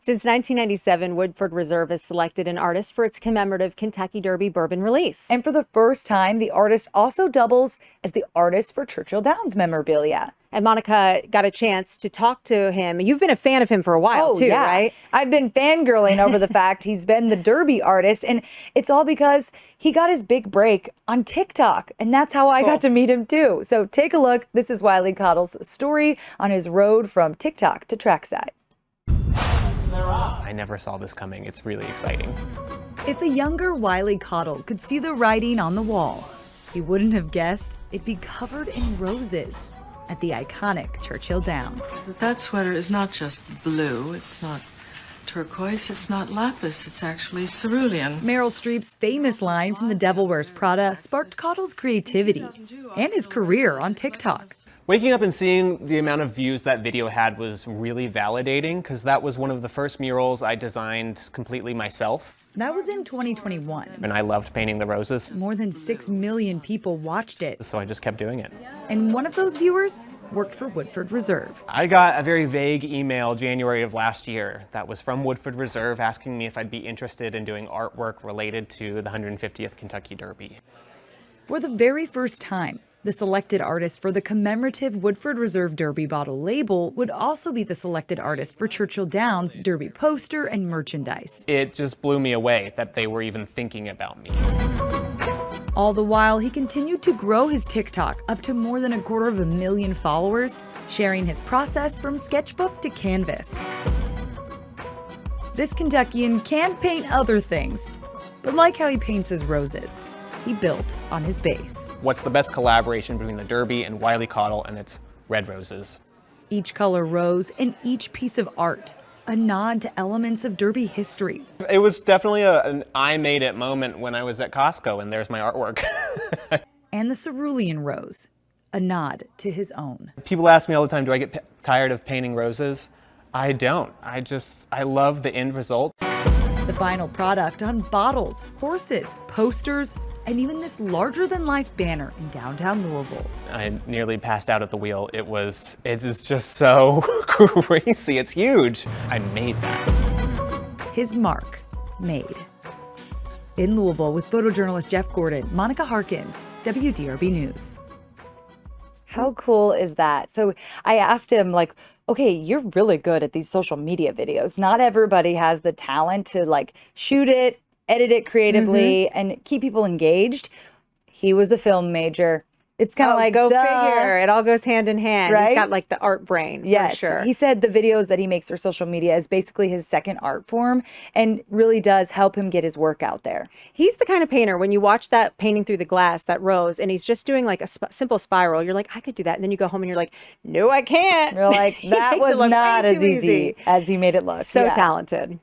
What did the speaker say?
Since 1997, Woodford Reserve has selected an artist for its commemorative Kentucky Derby bourbon release. And for the first time, the artist also doubles as the artist for Churchill Downs memorabilia. And Monica got a chance to talk to him. You've been a fan of him for a while too, yeah. right? I've been fangirling over the fact he's been the Derby artist, and it's all because he got his big break on TikTok, and that's how I got to meet him too. So take a look. This is Wiley Cottle's story on his road from TikTok to Trackside. I never saw this coming. It's really exciting. If a younger Wiley Cottle could see the writing on the wall, he wouldn't have guessed it'd be covered in roses at the iconic Churchill Downs. That sweater is not just blue, it's not turquoise, it's not lapis, it's actually cerulean. Meryl Streep's famous line from The Devil Wears Prada sparked Cottle's creativity and his career on TikTok. Waking up and seeing the amount of views that video had was really validating, because that was one of the first murals I designed completely myself. That was in 2021. And I loved painting the roses. More than 6 million people watched it. So I just kept doing it. And one of those viewers worked for Woodford Reserve. I got a very vague email January of last year that was from Woodford Reserve asking me if I'd be interested in doing artwork related to the 150th Kentucky Derby. For the very first time, the selected artist for the commemorative Woodford Reserve Derby bottle label would also be the selected artist for Churchill Downs Derby poster and merchandise. It just blew me away that they were even thinking about me. All the while, he continued to grow his TikTok up to more than 250,000 followers, sharing his process from sketchbook to canvas. This Kentuckian can paint other things, but like how he paints his roses, he built on his base. What's the best collaboration between the Derby and Wiley Cottle, and it's red roses. Each color rose and each piece of art, a nod to elements of Derby history. It was definitely an I made it moment when I was at Costco and there's my artwork. And the cerulean rose, a nod to his own. People ask me all the time, do I get tired of painting roses? I don't. I love the end result. The final product on bottles, horses, posters, and even this larger-than-life banner in downtown Louisville. I nearly passed out at the wheel. It is just so crazy. It's huge. I made that. His mark made. In Louisville with photojournalist Jeff Gordon, Monica Harkins, WDRB News. How cool is that? So I asked him, like, okay, you're really good at these social media videos. Not everybody has the talent to like shoot it, edit it creatively, and keep people engaged. He was a film major. It's kind of like, go figure. It all goes hand in hand. Right? He's got like the art brain, yes, for sure. He said the videos that he makes for social media is basically his second art form and really does help him get his work out there. He's the kind of painter, when you watch that painting through the glass, that rose, and he's just doing like a simple spiral, you're like, I could do that. And then you go home and you're like, no, I can't. You're like, that was not as easy as he made it look. So talented.